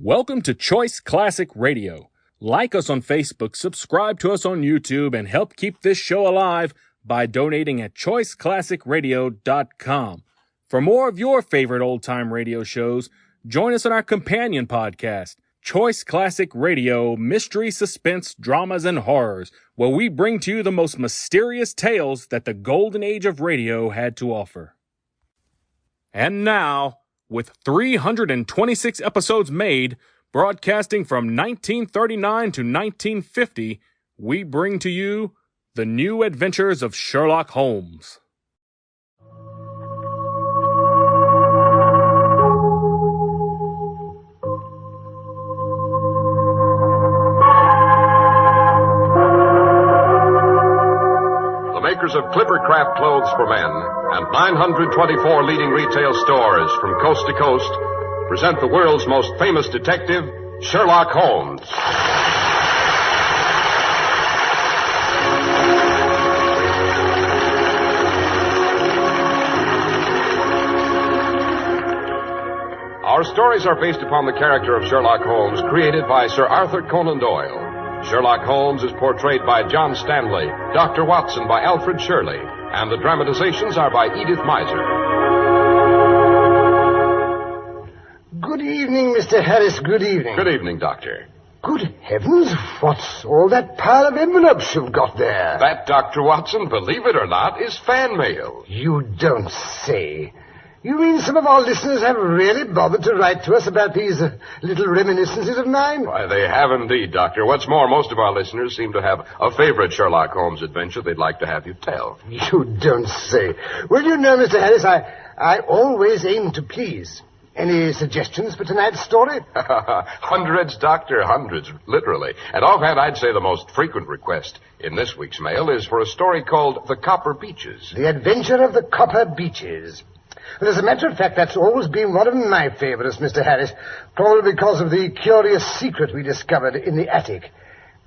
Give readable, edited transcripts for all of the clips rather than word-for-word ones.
Welcome to Choice Classic Radio. Like us on Facebook, subscribe to us on YouTube, and help keep this show alive by donating at choiceclassicradio.com. For more of your favorite old-time radio shows, join us on our companion podcast, Choice Classic Radio, Mystery, Suspense, Dramas, and Horrors, where we bring to you the most mysterious tales that the golden age of radio had to offer. And now, with 326 episodes made, broadcasting from 1939 to 1950, we bring to you The New Adventures of Sherlock Holmes. Makers of Clippercraft clothes for men and 924 leading retail stores from coast to coast present the world's most famous detective, Sherlock Holmes. Our stories are based upon the character of Sherlock Holmes, created by Sir Arthur Conan Doyle. Sherlock Holmes is portrayed by John Stanley, Dr. Watson by Alfred Shirley, and the dramatizations are by Edith Meiser. Good evening, Mr. Harris. Good evening. Good evening, Doctor. Good heavens, what's all that pile of envelopes you've got there? That, Dr. Watson, believe it or not, is fan mail. You don't say. You mean some of our listeners have really bothered to write to us about these little reminiscences of mine? Why, they have indeed, Doctor. What's more, most of our listeners seem to have a favorite Sherlock Holmes adventure they'd like to have you tell. You don't say. Well, you know, Mr. Harris, I always aim to please. Any suggestions for tonight's story? Hundreds, Doctor, hundreds, literally. And offhand, I'd say the most frequent request in this week's mail is for a story called The Copper Beeches. The Adventure of the Copper Beeches. Well, as a matter of fact, that's always been one of my favorites, Mr. Harris, probably because of the curious secret we discovered in the attic.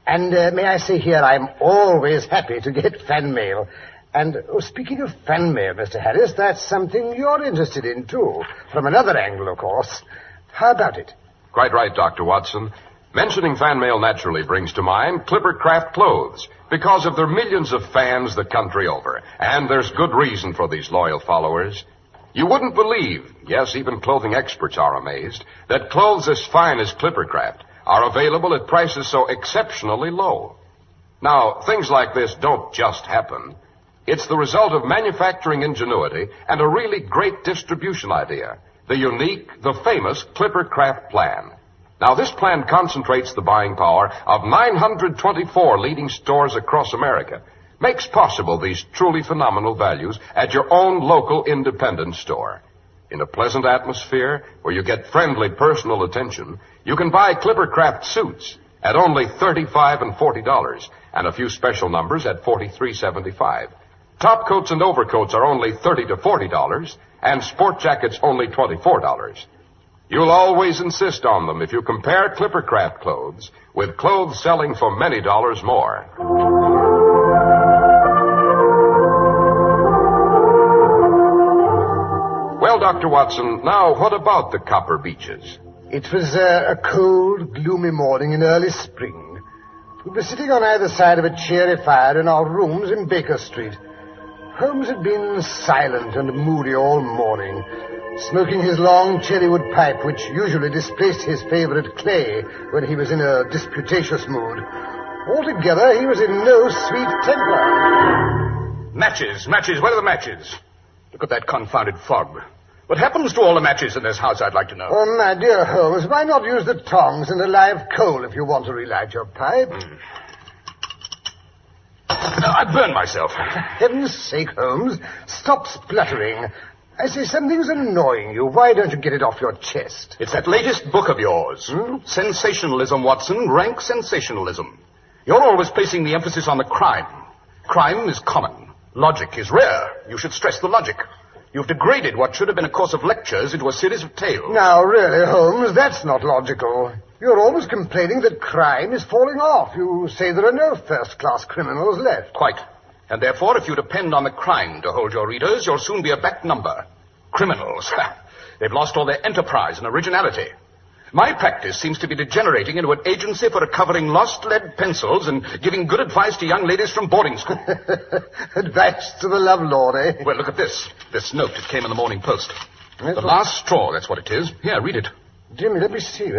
And may I say here, I'm always happy to get fan mail. And speaking of fan mail, Mr. Harris, that's something you're interested in, too. From another angle, of course. How about it? Quite right, Dr. Watson. Mentioning fan mail naturally brings to mind Clippercraft clothes, because of their millions of fans the country over. And there's good reason for these loyal followers. You wouldn't believe, yes, even clothing experts are amazed, that clothes as fine as Clippercraft are available at prices so exceptionally low. Now, things like this don't just happen. It's the result of manufacturing ingenuity and a really great distribution idea, the unique, the famous Clippercraft plan. Now, this plan concentrates the buying power of 924 leading stores across America, makes possible these truly phenomenal values at your own local independent store. In a pleasant atmosphere where you get friendly personal attention, you can buy Clippercraft suits at only $35 and $40, and a few special numbers at $43.75. Top coats and overcoats are only $30 to $40, and sport jackets only $24. You'll always insist on them if you compare Clippercraft clothes with clothes selling for many dollars more. Well, Dr. Watson, now what about the Copper Beeches? It was a cold, gloomy morning in early spring. We were sitting on either side of a cheery fire in our rooms in Baker Street. Holmes had been silent and moody all morning, smoking his long cherrywood pipe, which usually displaced his favorite clay when he was in a disputatious mood. Altogether, he was in no sweet temper. Matches, where are the matches? Look at that confounded fog. What happens to all the matches in this house, I'd like to know? Oh, my dear Holmes, why not use the tongs and a live coal if you want to relight your pipe? I burned myself. For heaven's sake, Holmes, stop spluttering. I say something's annoying you. Why don't you get it off your chest? It's that latest book of yours. Sensationalism, Watson, rank sensationalism. You're always placing the emphasis on the crime. Crime is common. Logic is rare. You should stress the logic. You've degraded what should have been a course of lectures into a series of tales. Now, really, Holmes, that's not logical. You're always complaining that crime is falling off. You say there are no first-class criminals left. Quite. And therefore, if you depend on the crime to hold your readers, you'll soon be a back number. Criminals. They've lost all their enterprise and originality. My practice seems to be degenerating into an agency for recovering lost lead pencils and giving good advice to young ladies from boarding school. Advice to the lovelord, eh? Well, look at this. This note that came in the Morning Post. Yes, The last straw, that's what it is. Here, read it. Dear me, let me see.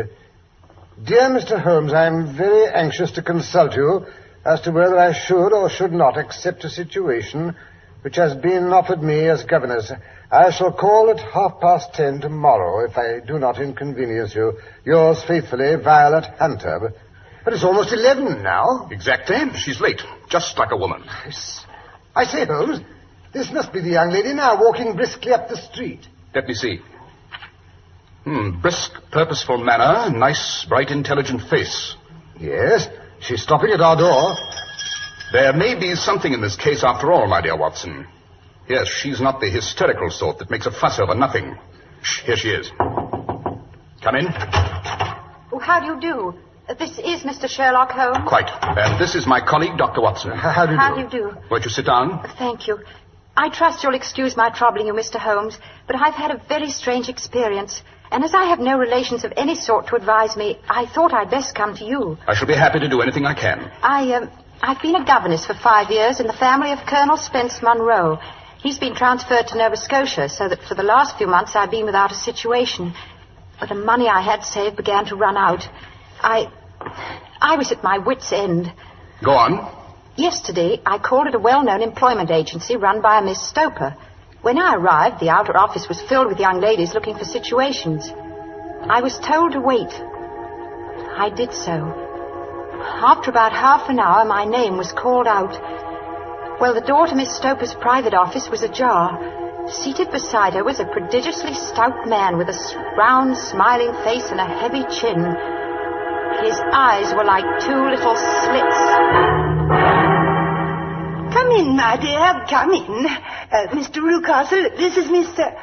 Dear Mr. Holmes, I am very anxious to consult you as to whether I should or should not accept a situation which has been offered me as governess. I shall call at 10:30 tomorrow if I do not inconvenience you. Yours faithfully, Violet Hunter. But it's almost 11 now. Exactly. She's late. Just like a woman. I say, Holmes, this must be the young lady now walking briskly up the street. Let me see. Brisk, purposeful manner, nice, bright, intelligent face. Yes, she's stopping at our door. There may be something in this case after all, my dear Watson. Yes, she's not the hysterical sort that makes a fuss over nothing. Shh, here she is. Come in. Oh, how do you do? This is Mr. Sherlock Holmes. Quite. And this is my colleague, Dr. Watson. How do you do? How do you do? Won't you sit down? Thank you. I trust you'll excuse my troubling you, Mr. Holmes, but I've had a very strange experience. And as I have no relations of any sort to advise me, I thought I'd best come to you. I shall be happy to do anything I can. I've been a governess for 5 years in the family of Colonel Spence Munro. He's been transferred to Nova Scotia, so that for the last few months I've been without a situation. But the money I had saved began to run out. I was at my wit's end. Go on. Yesterday, I called at a well-known employment agency run by a Miss Stoper. When I arrived, the outer office was filled with young ladies looking for situations. I was told to wait. I did so. After about half an hour, my name was called out. Well, the door to Miss Stoper's private office was ajar. Seated beside her was a prodigiously stout man with a round, smiling face and a heavy chin. His eyes were like two little slits. Come in, my dear, come in. Mr. Rucastle, this is Mr...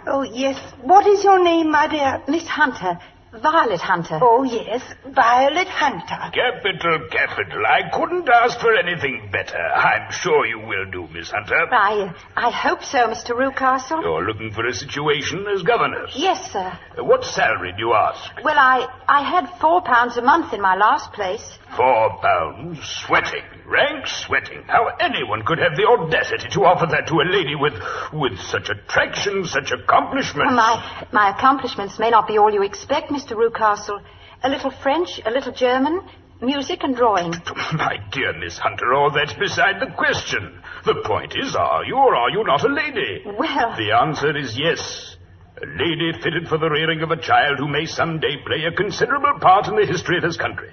Oh, yes. What is your name, my dear? Miss Hunter. Violet Hunter. Oh, yes, Violet Hunter. Capital. I couldn't ask for anything better. I'm sure you will do, Miss Hunter. I hope so, Mr. Rucastle. You're looking for a situation as governess. Yes, sir. What salary do you ask? Well, I had £4 a month in my last place. £4? Sweating. Rank sweating. How anyone could have the audacity to offer that to a lady with such attraction, such accomplishments. My accomplishments may not be all you expect, Mr. Rucastle. A little French, a little German, music and drawing. My dear Miss Hunter, all that's beside the question. The point is, are you or are you not a lady? Well... The answer is yes. A lady fitted for the rearing of a child who may someday play a considerable part in the history of this country.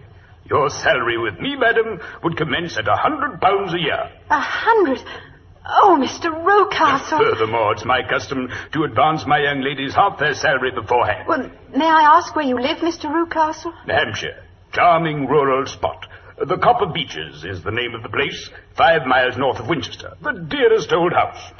Your salary with me, madam, would commence at £100 a year. 100? Oh, Mr. Rucastle. Furthermore, it's my custom to advance my young ladies half their salary beforehand. Well, may I ask where you live, Mr. Rucastle? Hampshire. Charming rural spot. The Copper Beeches is the name of the place, 5 miles north of Winchester. The dearest old house.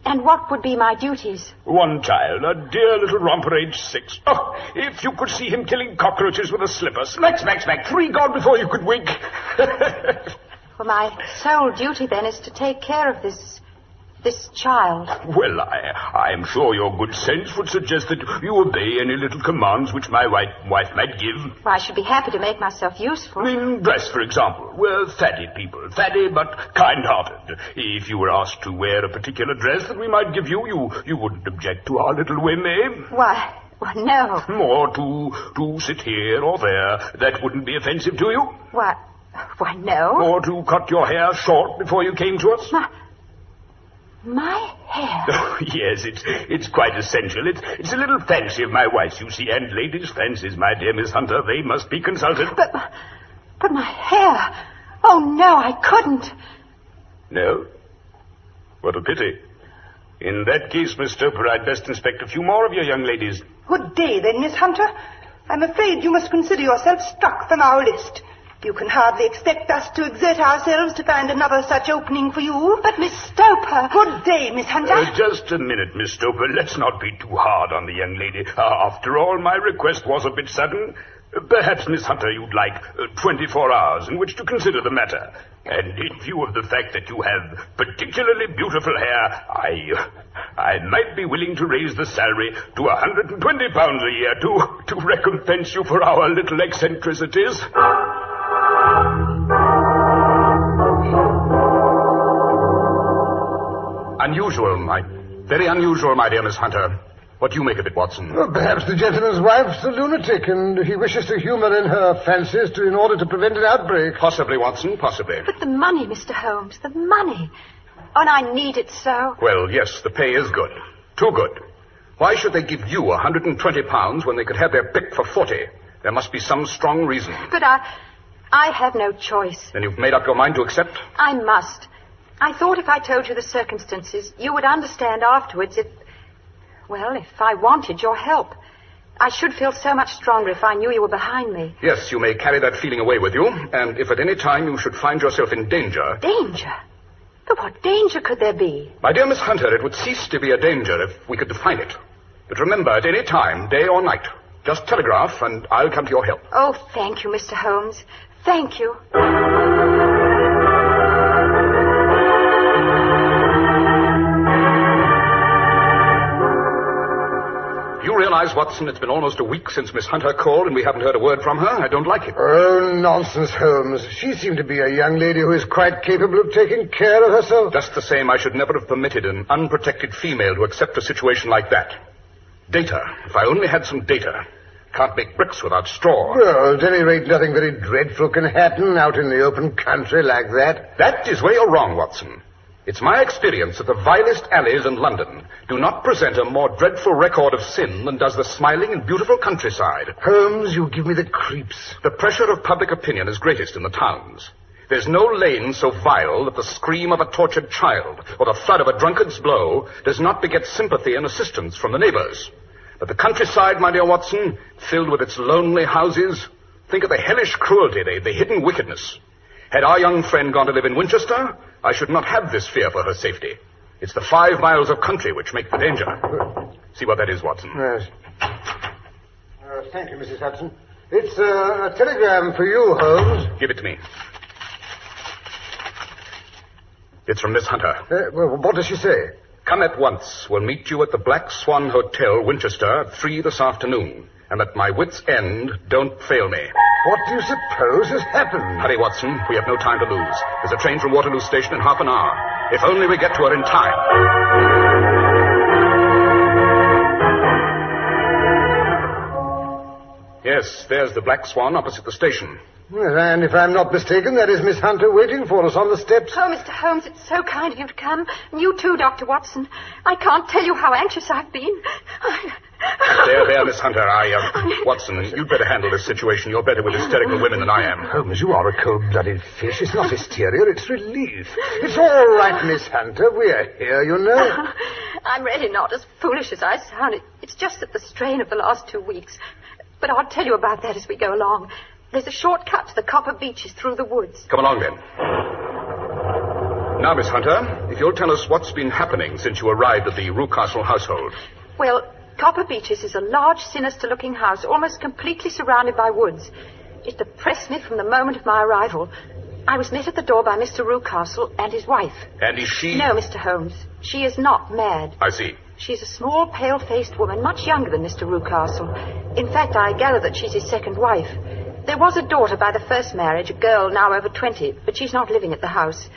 And what would be my duties? One child, a dear little romper aged 6. Oh, if you could see him killing cockroaches with a slipper. Smack, smack, smack. 3 gone before you could wink. Well, my sole duty, then, is to take care of this child. Well, I am sure your good sense would suggest that you obey any little commands which my wife might give. Well, I should be happy to make myself useful. In dress, for example. We're fatty people. Fatty but kind-hearted. If you were asked to wear a particular dress that we might give you, you wouldn't object to our little whim, eh? Why, no. Or to sit here or there. That wouldn't be offensive to you? Why, no. Or to cut your hair short before you came to us? My hair? Oh, yes, it's quite essential. It's a little fancy of my wife's, you see, and ladies' fancies, my dear Miss Hunter, they must be consulted. But my hair... Oh, no, I couldn't. No? What a pity. In that case, Miss Stoper, I'd best inspect a few more of your young ladies. Good day, then, Miss Hunter. I'm afraid you must consider yourself struck from our list. You can hardly expect us to exert ourselves to find another such opening for you. But, Miss Stoper... Good day, Miss Hunter. Just a minute, Miss Stoper. Let's not be too hard on the young lady. After all, my request was a bit sudden. Perhaps, Miss Hunter, you'd like 24 hours in which to consider the matter. And in view of the fact that you have particularly beautiful hair, I might be willing to raise the salary to £120 a year to recompense you for our little eccentricities. Very unusual, my dear Miss Hunter. What do you make of it, Watson? Well, perhaps the gentleman's wife's a lunatic, and he wishes to humor in her fancies in order to prevent an outbreak. Possibly, Watson, possibly. But the money, Mr. Holmes, the money. Oh, and I need it so. Well, yes, the pay is good. Too good. Why should they give you £120 when they could have their pick for 40? There must be some strong reason. But I have no choice. Then you've made up your mind to accept? I must. I thought if I told you the circumstances, you would understand afterwards if I wanted your help. I should feel so much stronger if I knew you were behind me. Yes, you may carry that feeling away with you, and if at any time you should find yourself in danger... Danger? But what danger could there be? My dear Miss Hunter, it would cease to be a danger if we could define it. But remember, at any time, day or night, just telegraph and I'll come to your help. Oh, thank you, Mr. Holmes. Thank you. You realize, Watson, it's been almost a week since Miss Hunter called and we haven't heard a word from her? I don't like it. Oh, nonsense, Holmes. She seemed to be a young lady who is quite capable of taking care of herself. Just the same, I should never have permitted an unprotected female to accept a situation like that. Data. If I only had some data. Can't make bricks without straw. Well, at any rate, nothing very dreadful can happen out in the open country like that. That is where you're wrong, Watson. It's my experience that the vilest alleys in London do not present a more dreadful record of sin than does the smiling and beautiful countryside. Holmes, you give me the creeps. The pressure of public opinion is greatest in the towns. There's no lane so vile that the scream of a tortured child or the thud of a drunkard's blow does not beget sympathy and assistance from the neighbors. But the countryside, my dear Watson, filled with its lonely houses, think of the hellish cruelty, the hidden wickedness. Had our young friend gone to live in Winchester, I should not have this fear for her safety. It's the 5 miles of country which make the danger. See what that is, Watson. Yes. Thank you, Mrs. Hudson. It's a telegram for you, Holmes. Give it to me. It's from Miss Hunter. Well, what does she say? Come at once. We'll meet you at the Black Swan Hotel, Winchester, at 3 this afternoon. And at my wit's end, don't fail me. What do you suppose has happened? Hurry, Watson. We have no time to lose. There's a train from Waterloo Station in half an hour. If only we get to her in time. Yes, there's the Black Swan opposite the station. Yes, and if I'm not mistaken, that is Miss Hunter waiting for us on the steps. Oh, Mr. Holmes, it's so kind of you to come. And you too, Dr. Watson. I can't tell you how anxious I've been. There, Miss Hunter. Watson, you'd better handle this situation. You're better with hysterical women than I am. Holmes, you are a cold-blooded fish. It's not hysteria, it's relief. It's all right, Miss Hunter. We're here, you know. I'm really not as foolish as I sound. It's just that the strain of the last 2 weeks. But I'll tell you about that as we go along. There's a shortcut to the Copper Beeches through the woods. Come along, then. Now, Miss Hunter, if you'll tell us what's been happening since you arrived at the Rucastle household. Well, Copper Beeches is a large, sinister-looking house, almost completely surrounded by woods. It depressed me from the moment of my arrival. I was met at the door by Mr. Rucastle and his wife. And is she... No, Mr. Holmes. She is not mad. I see. She's a small, pale-faced woman, much younger than Mr. Rucastle. In fact, I gather that she's his second wife. There was a daughter by the first marriage, a girl now over 20, but she's not living at the house.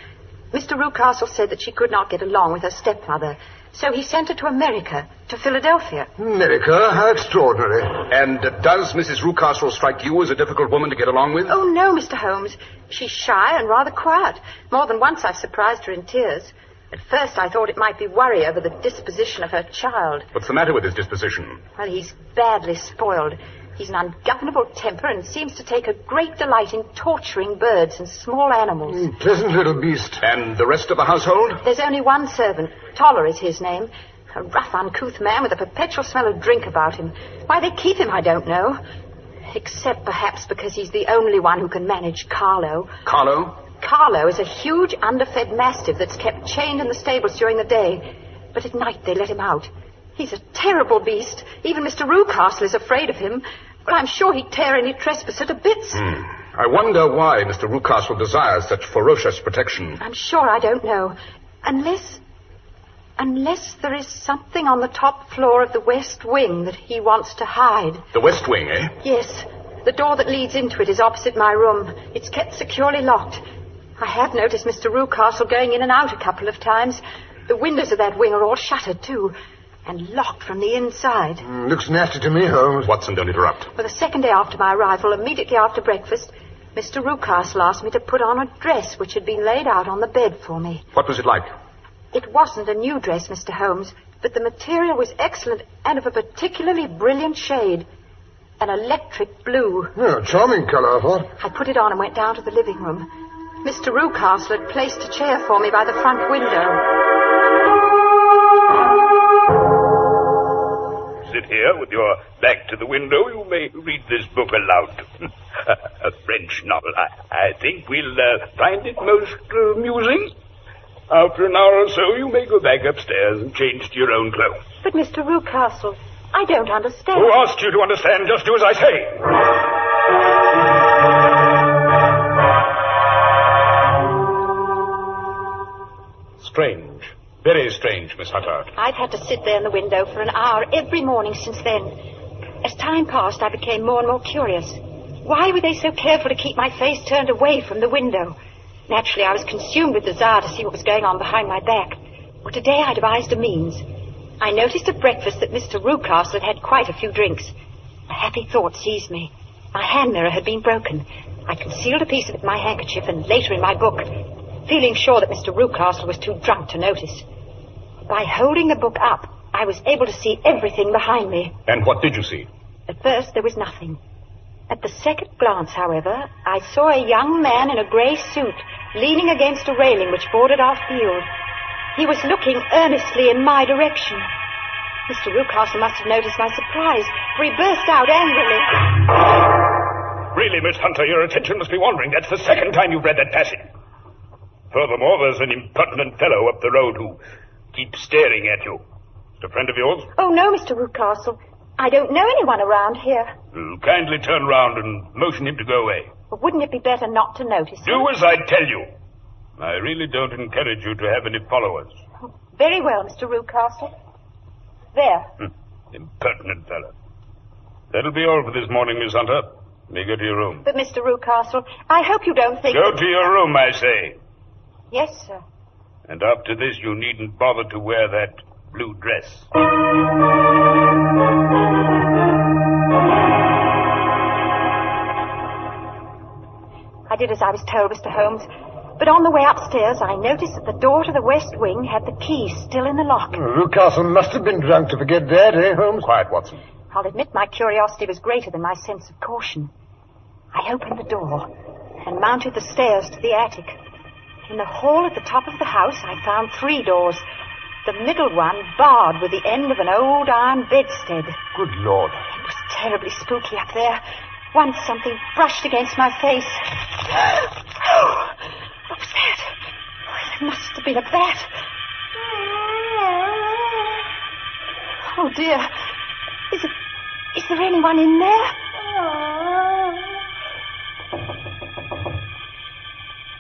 Mr. Rucastle said that she could not get along with her stepmother, so he sent her to America, to Philadelphia. America? How extraordinary. And does Mrs. Rucastle strike you as a difficult woman to get along with? Oh, no, Mr. Holmes. She's shy and rather quiet. More than once I've surprised her in tears. At first I thought it might be worry over the disposition of her child. What's the matter with his disposition? Well, he's badly spoiled. He's an ungovernable temper and seems to take a great delight in torturing birds and small animals. Pleasant little beast. And the rest of the household? There's only one servant. Toller is his name. A rough, uncouth man with a perpetual smell of drink about him. Why they keep him, I don't know. Except perhaps because he's the only one who can manage Carlo. Carlo? Carlo is a huge, underfed mastiff that's kept chained in the stables during the day. But at night they let him out. He's a terrible beast. Even Mr. Rucastle is afraid of him. Well, I'm sure he'd tear any trespasser to bits. I wonder why Mr. Rucastle desires such ferocious protection. I'm sure I don't know. Unless there is something on the top floor of the West Wing that he wants to hide. The West Wing, eh? Yes. The door that leads into it is opposite my room. It's kept securely locked. I have noticed Mr. Rucastle going in and out a couple of times. The windows of that wing are all shuttered, too, and locked from the inside. Looks nasty to me, Holmes. Watson, don't interrupt. For the second day after my arrival, immediately after breakfast, Mr. Rucastle asked me to put on a dress which had been laid out on the bed for me. What was it like? It wasn't a new dress, Mr. Holmes, but the material was excellent and of a particularly brilliant shade. An electric blue. Oh, charming colour, I thought. I put it on and went down to the living room. Mr. Rucastle had placed a chair for me by the front window. Sit here with your back to the window. You may read this book aloud. A French novel. I think we'll find it most amusing. After an hour or so, you may go back upstairs and change to your own clothes. But, Mr. Rucastle, I don't understand. Who asked you to understand? Just do as I say. Strange. Very strange, Miss Hunter. I've had to sit there in the window for an hour every morning since then. As time passed, I became more and more curious. Why were they so careful to keep my face turned away from the window? Naturally, I was consumed with desire to see what was going on behind my back. Well, today I devised a means. I noticed at breakfast that Mr. Rucastle had quite a few drinks. A happy thought seized me. My hand mirror had been broken. I concealed a piece of it in my handkerchief and later in my book, feeling sure that Mr. Rucastle was too drunk to notice. By holding the book up, I was able to see everything behind me. And what did you see? At first, there was nothing. At the second glance, however, I saw a young man in a grey suit leaning against a railing which bordered our field. He was looking earnestly in my direction. Mr. Rucastle must have noticed my surprise, for he burst out angrily. Really, Miss Hunter, your attention must be wandering. That's the second time you've read that passage. Furthermore, there's an impertinent fellow up the road who keeps staring at you. Is it a friend of yours? Oh, no, Mr. Rucastle. I don't know anyone around here. Kindly turn round and motion him to go away. But wouldn't it be better not to notice him? Do as I tell you. I really don't encourage you to have any followers. Oh, very well, Mr. Rucastle. There. Impertinent fellow. That'll be all for this morning, Miss Hunter. May go to your room. But, Mr. Rucastle, I hope you don't think... Go to your room, I say. Yes, sir. And after this, you needn't bother to wear that blue dress. I did as I was told, Mr. Holmes. But on the way upstairs, I noticed that the door to the West Wing had the key still in the lock. Rucastle must have been drunk to forget that, eh, Holmes? Quiet, Watson. I'll admit my curiosity was greater than my sense of caution. I opened the door and mounted the stairs to the attic. In the hall at the top of the house, I found 3 doors. The middle one barred with the end of an old iron bedstead. Good Lord. It was terribly spooky up there. Once something brushed against my face. Oh, what was that? Oh, it must have been a bat. Oh, dear. Is there anyone in there?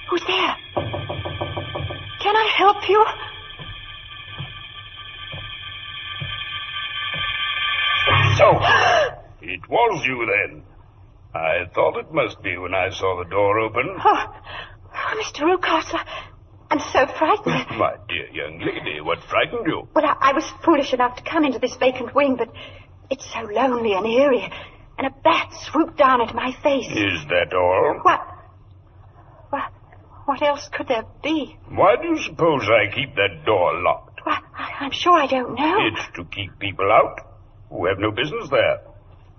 Who's there? Can I help you? So, it was you then. I thought it must be when I saw the door open. Oh, Mr. Rucastle, I'm so frightened. My dear young lady, what frightened you? Well, I was foolish enough to come into this vacant wing, but it's so lonely and eerie, and a bat swooped down into my face. Is that all? What else could there be? Why do you suppose I keep that door locked? Well, I'm sure I don't know. It's to keep people out who have no business there.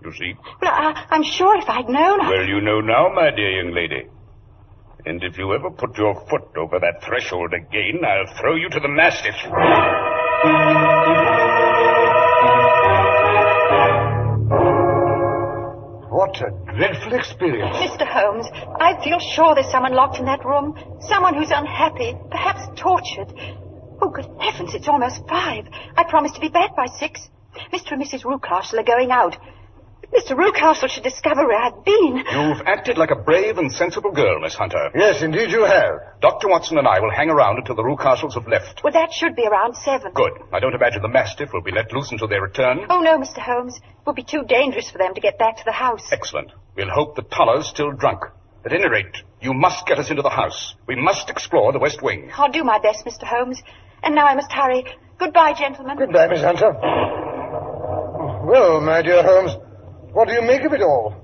You see? Well, I'm sure if I'd known... Well, you know now, my dear young lady. And if you ever put your foot over that threshold again, I'll throw you to the mastiffs. What a dreadful experience. Mr. Holmes, I feel sure there's someone locked in that room. Someone who's unhappy, perhaps tortured. Oh, good heavens, it's almost 5. I promised to be back by 6. Mr. and Mrs. Rucastle are going out. Mr. Rucastle should discover where I've been. You've acted like a brave and sensible girl, Miss Hunter. Yes, indeed you have. Dr. Watson and I will hang around until the Rucastles have left. Well, that should be around 7. Good. I don't imagine the Mastiff will be let loose until they return. Oh, no, Mr. Holmes. It would be too dangerous for them to get back to the house. Excellent. We'll hope that Toller's still drunk. At any rate, you must get us into the house. We must explore the West Wing. I'll do my best, Mr. Holmes. And now I must hurry. Goodbye, gentlemen. Goodbye, Miss Hunter. Well, my dear Holmes, what do you make of it all?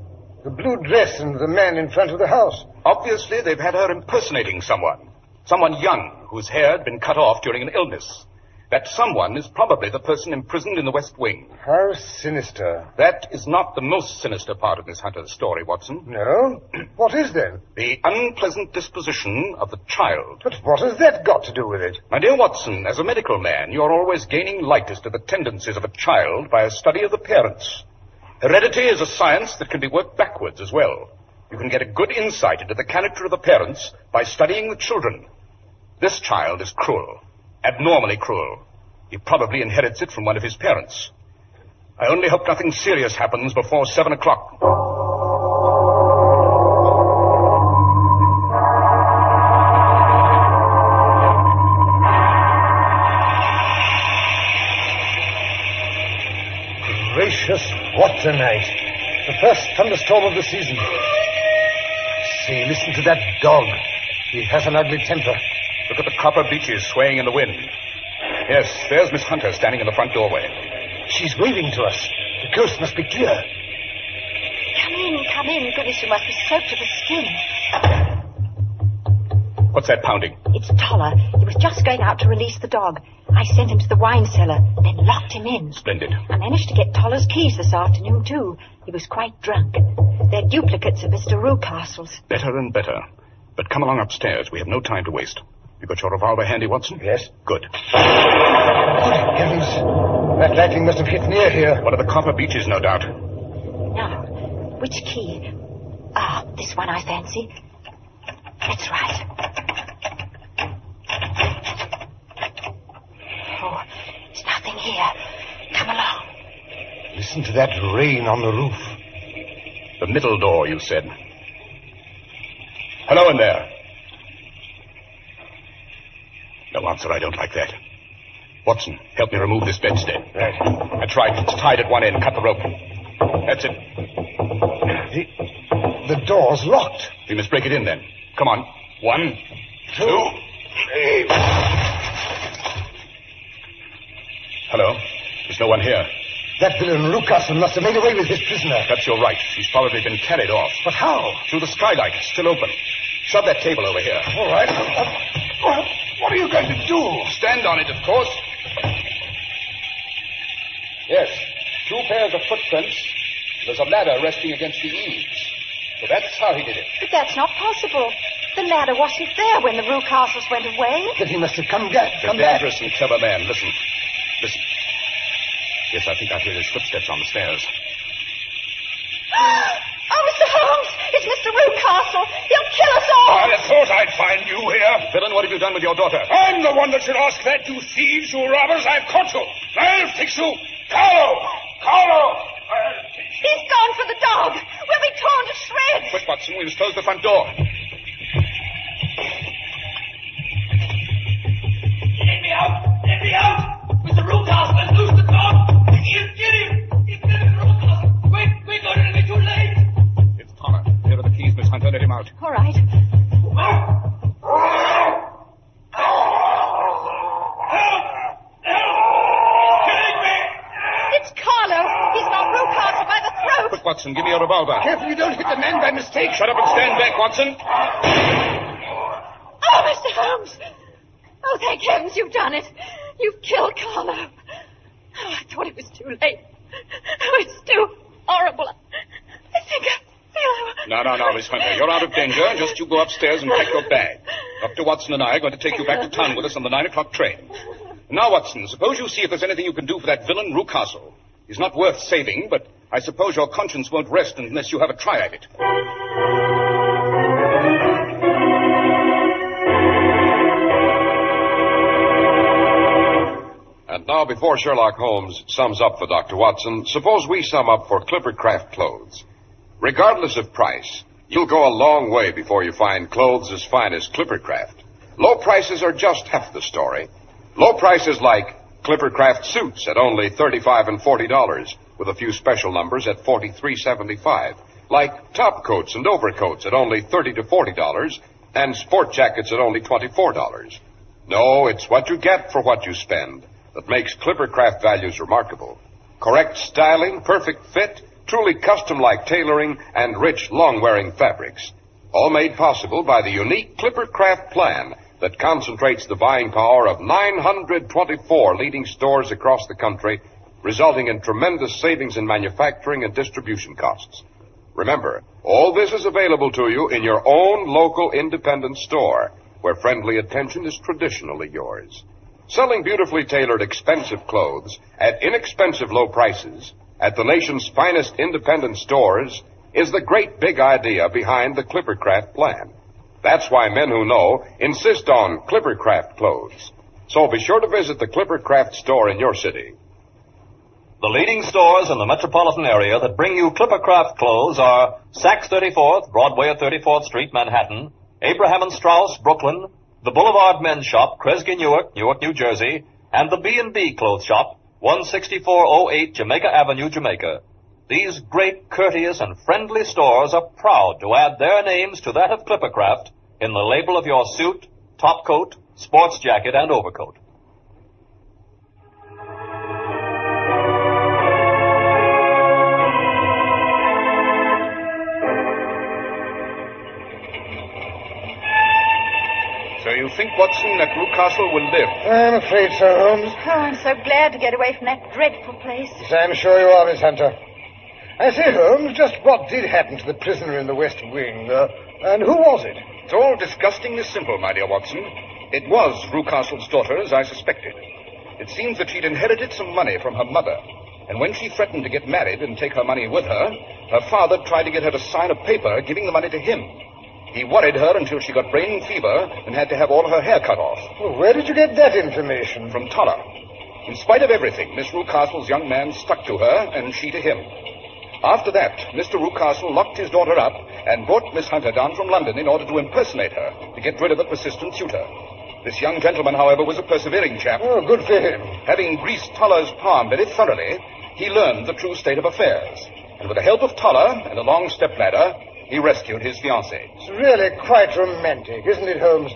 The blue dress and the man in front of the house. Obviously, they've had her impersonating someone. Someone young, whose hair had been cut off during an illness. That someone is probably the person imprisoned in the West Wing. How sinister. That is not the most sinister part of Miss Hunter's story, Watson. No? What is then? The unpleasant disposition of the child. But what has that got to do with it? My dear Watson, as a medical man, you're always gaining light as to the tendencies of a child by a study of the parents. Heredity is a science that can be worked backwards as well. You can get a good insight into the character of the parents by studying the children. This child is cruel. Abnormally cruel. He probably inherits it from one of his parents. I only hope nothing serious happens before 7 o'clock. Gracious, what a night. The first thunderstorm of the season. See, listen to that dog. He has an ugly temper. Look at the copper beeches swaying in the wind. Yes, there's Miss Hunter standing in the front doorway. She's waving to us. The coast must be clear. Come in. Goodness, you must be soaked to the skin. What's that pounding? It's Toller. He was just going out to release the dog. I sent him to the wine cellar, then locked him in. Splendid. I managed to get Toller's keys this afternoon, too. He was quite drunk. They're duplicates of Mr. Rucastle's. Better and better. But come along upstairs. We have no time to waste. You got your revolver handy, Watson? Yes. Good. Good heavens. That lightning must have hit near here. One of the copper beeches, no doubt. Now, which key? Ah, this one, I fancy. That's right. Oh, there's nothing here. Come along. Listen to that rain on the roof. The middle door, you said. Hello in there. No answer, I don't like that. Watson, help me remove this bedstead. Right. I tried. It's tied at one end. Cut the rope. That's it. The door's locked. We must break it in then. Come on. 1, 2, 3. Hello? There's no one here. That villain Rucastle must have made away with his prisoner. Perhaps you're right. He's probably been carried off. But how? Through the skylight. It's still open. Shove that table over here. All right. What are you going to do? Stand on it, of course. Yes. 2 pairs of footprints. There's a ladder resting against the eaves. So that's how he did it. But that's not possible. The ladder wasn't there when the Rucastles went away. Then he must have come back. A dangerous and clever man. Listen. Yes, I think I hear his footsteps on the stairs. Oh, Mr. Holmes! It's Mr. Rucastle! He'll kill us all! I thought I'd find you here. Villain, what have you done with your daughter? I'm the one that should ask that, you thieves, you robbers. I've caught you. I'll fix you. Carlo! He's gone for the dog! We'll be torn to shreds! Quick, Watson, we must close the front door. Let me out! Let me out! Mr. Rucastle has loosed the dog! He'll get him! He's getting Rucastle! Quick, or it'll be too late! It's Toller. Here are the keys, Miss Hunter. Let him out. All right. It's Carlo! He's got Rucastle by the throat! Quick, Watson, give me your revolver. Careful you don't hit the man by mistake. Shut up and stand back, Watson. Oh, Mr. Holmes! Oh, thank heavens you've done it. You've killed Carlo. Oh, I thought it was too late. Oh, it's too horrible. I think I feel... No, Miss Hunter. You're out of danger. Just you go upstairs and pack your bag. Dr. Watson and I are going to take you back to town with us on the 9 o'clock train. Now, Watson, suppose you see if there's anything you can do for that villain Rucastle. He's not worth saving, but I suppose your conscience won't rest unless you have a try at it. And now, before Sherlock Holmes sums up for Dr. Watson, suppose we sum up for Clipper Craft Clothes. Regardless of price, you'll go a long way before you find clothes as fine as Clipper Craft. Low prices are just half the story. Low prices like Clipper Craft suits at only $35 and $40, with a few special numbers at $43.75. Like top coats and overcoats at only $30 to $40, and sport jackets at only $24. No, it's what you get for what you spend that makes Clipper Craft values remarkable. Correct styling, perfect fit, truly custom-like tailoring, and rich, long-wearing fabrics. All made possible by the unique Clipper Craft plan that concentrates the buying power of 924 leading stores across the country, resulting in tremendous savings in manufacturing and distribution costs. Remember, all this is available to you in your own local independent store, where friendly attention is traditionally yours. Selling beautifully tailored, expensive clothes at inexpensive low prices at the nation's finest independent stores is the great big idea behind the Clipper Craft plan. That's why men who know insist on Clipper Craft clothes. So be sure to visit the Clipper Craft store in your city. The leading stores in the metropolitan area that bring you Clipper Craft clothes are Saks 34th, Broadway at 34th Street, Manhattan, Abraham and Strauss, Brooklyn, the Boulevard Men's Shop, Kresge, Newark, New Jersey, and the B&B Clothes Shop, 16408 Jamaica Avenue, Jamaica. These great, courteous, and friendly stores are proud to add their names to that of Clipper Craft in the label of your suit, top coat, sports jacket, and overcoat. So you think, Watson, that Rucastle will live? I'm afraid so, Holmes. Oh, I'm so glad to get away from that dreadful place. Yes, I'm sure you are, Miss Hunter. I say, Holmes, just what did happen to the prisoner in the West Wing, and who was it? It's all disgustingly simple, my dear Watson. It was Rucastle's daughter, as I suspected. It seems that she'd inherited some money from her mother, and when she threatened to get married and take her money with her, her father tried to get her to sign a paper giving the money to him. He worried her until she got brain fever and had to have all her hair cut off. Well, where did you get that information? From Toller. In spite of everything, Miss Rucastle's young man stuck to her, and she to him. After that, Mr. Rucastle locked his daughter up and brought Miss Hunter down from London in order to impersonate her, to get rid of the persistent suitor. This young gentleman, however, was a persevering chap. Oh, good for him. Having greased Toller's palm very thoroughly, he learned the true state of affairs. And with the help of Toller and a long stepladder, he rescued his fiancée. It's really quite romantic, isn't it, Holmes?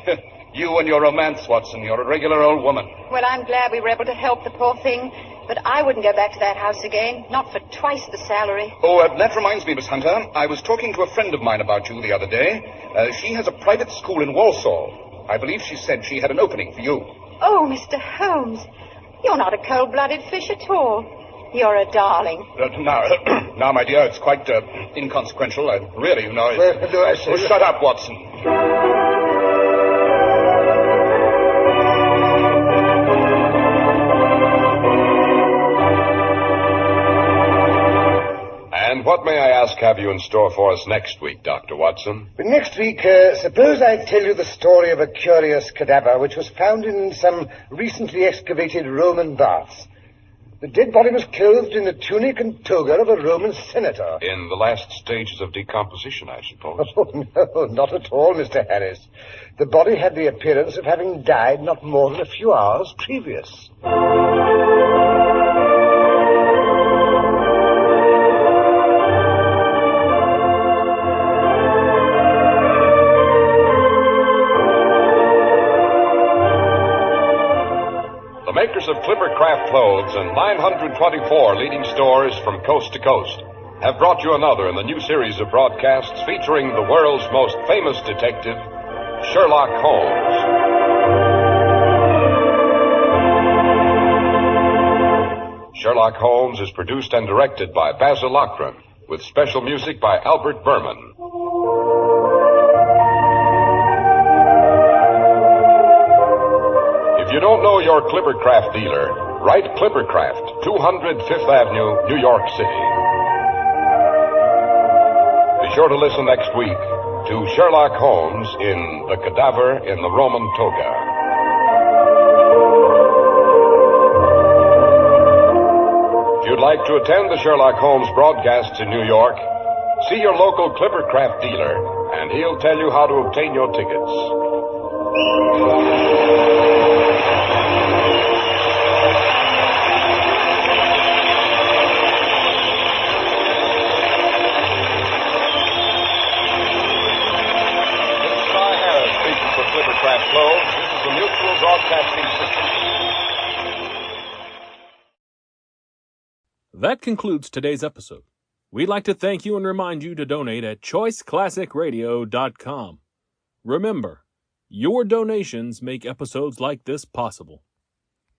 You and your romance, Watson. You're a regular old woman. Well, I'm glad we were able to help the poor thing, but I wouldn't go back to that house again, not for twice the salary. Oh, that reminds me, Miss Hunter. I was talking to a friend of mine about you the other day. She has a private school in Walsall. I believe she said she had an opening for you. Oh, Mr. Holmes, you're not a cold-blooded fish at all. You're a darling. Now, my dear, it's quite inconsequential. Really, you know. Well, do I say... Oh, shut up, Watson. And what, may I ask, have you in store for us next week, Dr. Watson? Next week, suppose I tell you the story of a curious cadaver which was found in some recently excavated Roman baths. The dead body was clothed in the tunic and toga of a Roman senator. In the last stages of decomposition, I suppose. Oh, no, not at all, Mr. Harris. The body had the appearance of having died not more than a few hours previous. The makers of Clipper Craft clothes and 924 leading stores from coast to coast have brought you another in the new series of broadcasts featuring the world's most famous detective, Sherlock Holmes. Sherlock Holmes is produced and directed by Basil Lochran, with special music by Albert Berman. If you don't know your Clipper Craft dealer, write Clipper Craft, 200 Fifth Avenue, New York City. Be sure to listen next week to Sherlock Holmes in The Cadaver in the Roman Toga. you'd like to attend the Sherlock Holmes broadcasts in New York, see your local Clippercraft dealer, and he'll tell you how to obtain your tickets. For Clippercraft Clothes, this is the Mutual Broadcasting System. That concludes today's episode. We'd like to thank you and remind you to donate at choiceclassicradio.com. Remember, your donations make episodes like this possible.